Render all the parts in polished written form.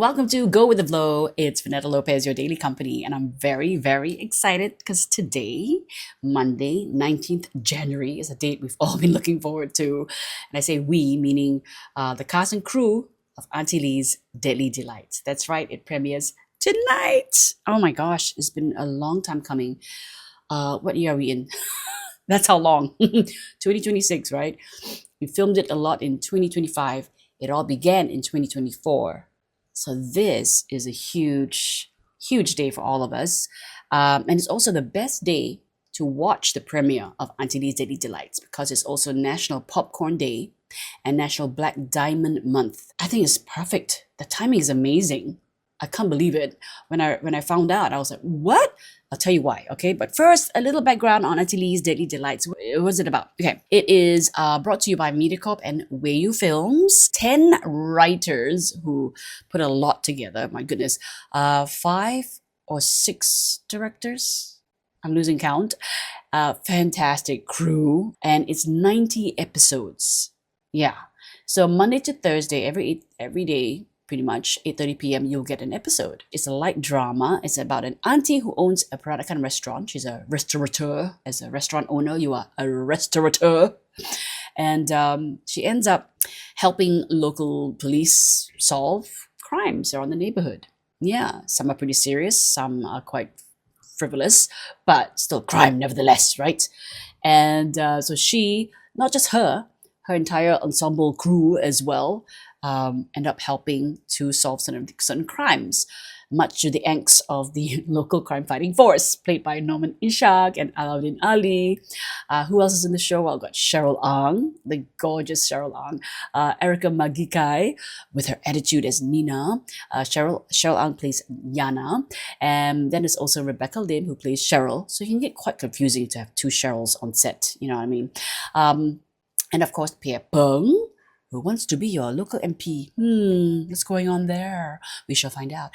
Welcome to Go with the Flow. It's Vernetta Lopez, your daily company, and I'm very, very excited because today, Monday, 19th January, is a date we've all been looking forward to. And I say we, meaning the cast and crew of Aunty Lee's Deadly Delights. That's right, it premieres tonight. Oh my gosh, it's been a long time coming. What year are we in? That's how long. 2026, right? We filmed it a lot in 2025. It all began in 2024. So this is a huge, huge day for all of us. And it's also the best day to watch the premiere of Aunty Lee's Daily Delights because it's also National Popcorn Day and National Black Diamond Month. I think it's perfect. The timing is amazing. I can't believe it. When I found out, I was like, what? I'll tell you why, okay? But first, a little background on Aunty Lee's Daily Delights. What was it about? Okay, it is brought to you by MediaCorp and Wayu Films. 10 writers who put a lot together. My goodness. 5 or 6 directors. I'm losing count. Fantastic crew. And it's 90 episodes. Yeah. So Monday to Thursday, every day, pretty much 8:30 p.m. you'll get an episode. It's a light drama. It's about an auntie who owns a Peranakan restaurant. She's a restaurateur. As a restaurant owner, you are a restaurateur. And she ends up helping local police solve crimes around the neighborhood. Yeah, some are pretty serious, some are quite frivolous, but still crime nevertheless, right? And so she, not just her entire ensemble crew as well, end up helping to solve certain crimes, much to the angst of the local crime fighting force, played by Norman Ishak and Alauddin Ali. Who else is in the show? Well, I've got Cheryl Ang, the gorgeous Cheryl Ang, Erica Magikai, with her attitude as Nina. Cheryl Ang plays Yana. And then there's also Rebecca Lim, who plays Cheryl. So it can get quite confusing to have 2 Cheryls on set, you know what I mean? And of course, Pierre Peng, who wants to be your local MP. What's going on there? We shall find out.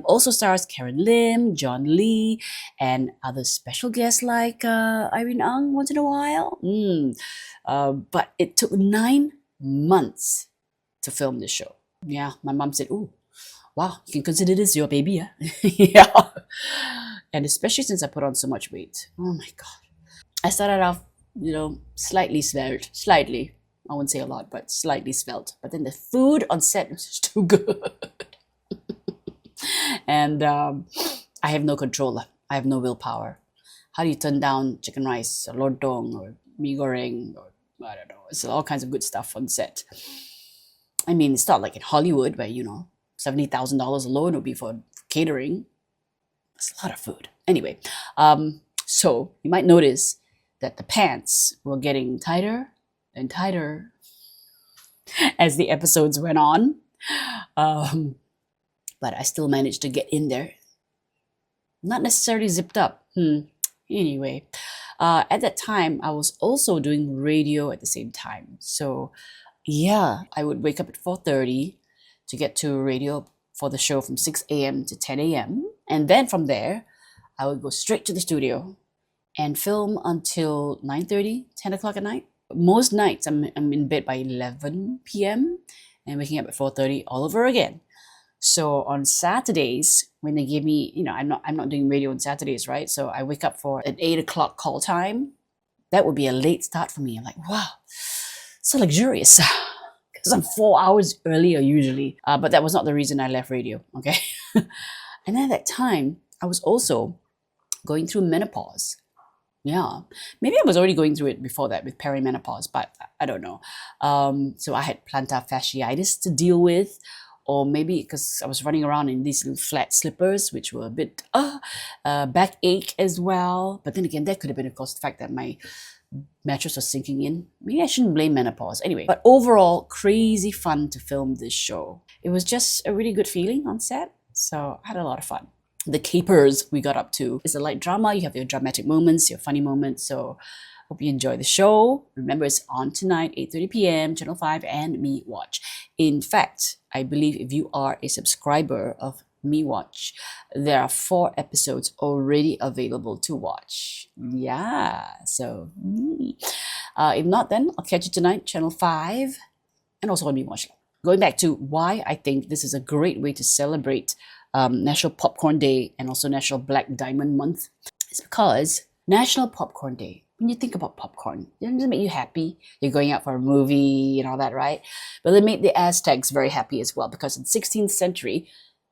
Also stars Karen Lim, John Lee, and other special guests like Irene Ang once in a while. But it took 9 months to film this show. Yeah, my mom said, ooh, wow, you can consider this your baby, yeah? Yeah. And especially since I put on so much weight. Oh my God. I started off, slightly svelte. Slightly. I wouldn't say a lot, but slightly svelte. But then the food on set was just too good. And I have no control. I have no willpower. How do you turn down chicken rice or lontong or mee goreng or I don't know. It's all kinds of good stuff on set. I mean, it's not like in Hollywood where, $70,000 alone would be for catering. It's a lot of food. Anyway, so you might notice that the pants were getting tighter and tighter as the episodes went on. But I still managed to get in there. Not necessarily zipped up. Anyway, at that time, I was also doing radio at the same time. So yeah, I would wake up at 4:30 to get to radio for the show from 6 a.m. to 10 a.m. And then from there, I would go straight to the studio and film until 9:30, 10 o'clock at night. Most nights I'm in bed by 11 p.m. and waking up at 4:30 all over again. So on Saturdays, when they give me, I'm not doing radio on Saturdays, right? So I wake up for an 8 o'clock call time. That would be a late start for me. I'm like, wow, so luxurious. Because I'm 4 hours earlier usually. But that was not the reason I left radio, okay? And at that time, I was also going through menopause. Yeah, maybe I was already going through it before that with perimenopause, but I don't know. So I had plantar fasciitis to deal with, or maybe because I was running around in these little flat slippers, which were a bit backache as well. But then again, that could have been, of course, the fact that my mattress was sinking in. Maybe I shouldn't blame menopause. Anyway, but overall, crazy fun to film this show. It was just a really good feeling on set, so I had a lot of fun. The capers we got up to. It's a light drama. You have your dramatic moments, your funny moments. So hope you enjoy the show. Remember, it's on tonight, 8:30 p.m., Channel 5 and Me Watch. In fact, I believe if you are a subscriber of Me Watch, there are 4 episodes already available to watch. Yeah, so if not, then I'll catch you tonight, Channel 5 and also on Me Watch. going back to why I think this is a great way to celebrate National Popcorn Day and also National Black Diamond Month, is because National Popcorn Day, when you think about popcorn, doesn't it make you happy? You're going out for a movie and all that, right? But it made the Aztecs very happy as well, because in the 16th century,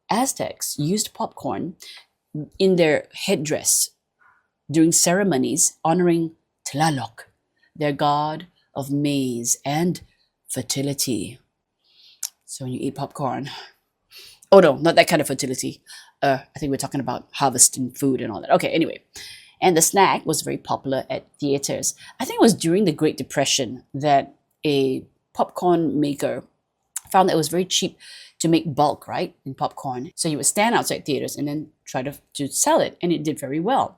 Aztecs used popcorn in their headdress during ceremonies honoring Tlaloc, their god of maize and fertility. So when you eat popcorn, oh no, not that kind of fertility. I think we're talking about harvesting food and all that. Okay, anyway. And the snack was very popular at theaters. I think it was during the Great Depression that a popcorn maker found that it was very cheap to make bulk, right, in popcorn. So you would stand outside theaters and then try to sell it, and it did very well.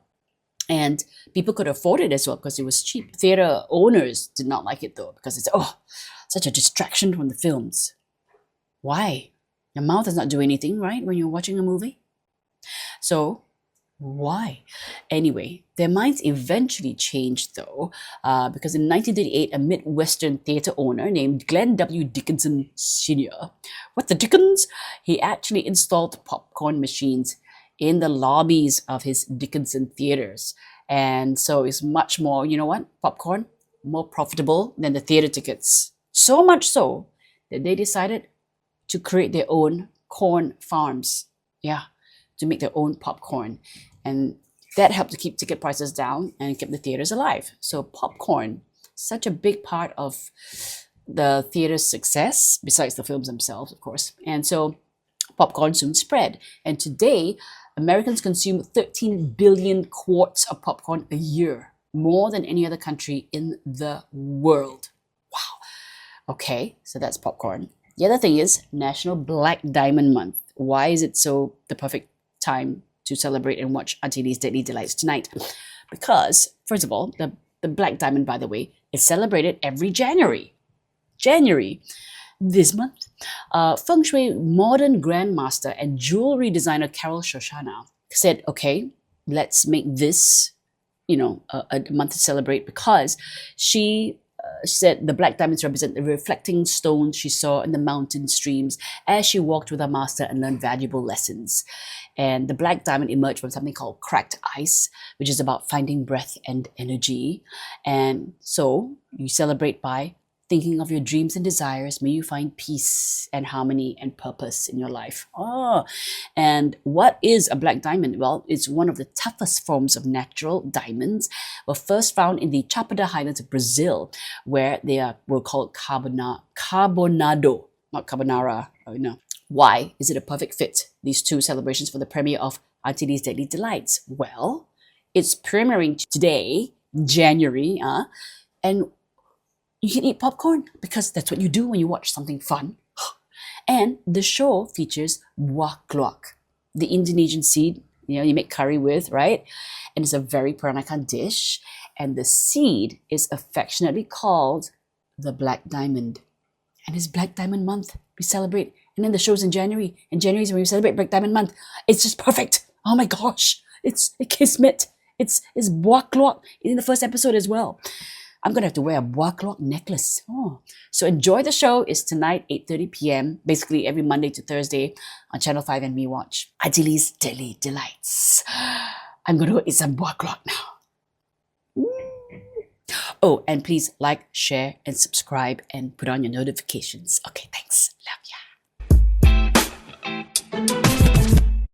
And people could afford it as well because it was cheap. Theater owners did not like it though, because it's, such a distraction from the films. Why? Your mouth does not do anything, right, when you're watching a movie? So why? Anyway, their minds eventually changed though, because in 1938, a Midwestern theater owner named Glen Dickinson Sr, what the Dickens? He actually installed popcorn machines in the lobbies of his Dickinson theaters. And so it's much more, you know what, popcorn, more profitable than the theater tickets. So much so that they decided to create their own corn farms. Yeah, to make their own popcorn. And that helped to keep ticket prices down and keep the theaters alive. So popcorn, such a big part of the theater's success, besides the films themselves, of course. And so popcorn soon spread. And today, Americans consume 13 billion quarts of popcorn a year, more than any other country in the world. Wow. Okay, so that's popcorn. The other thing is National Black Diamond Month. Why is it so the perfect time to celebrate and watch Aunty Lee's Deadly Delights tonight? Because, first of all, the Black Diamond, by the way, is celebrated every January. This month, Feng Shui modern grandmaster and jewelry designer Carol Shoshana said, okay, let's make this, a month to celebrate, because she said the black diamonds represent the reflecting stones she saw in the mountain streams as she walked with her master and learned valuable lessons. And the black diamond emerged from something called cracked ice, which is about finding breath and energy. And so you celebrate by thinking of your dreams and desires. May you find peace and harmony and purpose in your life. And what is a black diamond? Well, it's one of the toughest forms of natural diamonds. Were first found in the Chapada Highlands of Brazil, where they were called carbonado, not carbonara. Why is it a perfect fit, these two celebrations for the premiere of Aunty Lee's Deadly Delights? Well, it's premiering today, January, and you can eat popcorn because that's what you do when you watch something fun. And the show features Buah Keluak, the Indonesian seed, you make curry with, right? And it's a very Peranakan dish. And the seed is affectionately called the Black Diamond. And it's Black Diamond Month. We celebrate. And then the show's in January. And January is when we celebrate Black Diamond Month. It's just perfect. Oh my gosh. It's a kismet. It's Buah Keluak in the first episode as well. I'm going to have to wear a Buah Keluak necklace. So enjoy the show. It's tonight, 8:30 p.m. Basically every Monday to Thursday on Channel 5 and Me Watch. Aunty Lee's Deadly Delights. I'm going to go eat some Buah Keluak now. Oh, and please like, share, and subscribe and put on your notifications. Okay, thanks.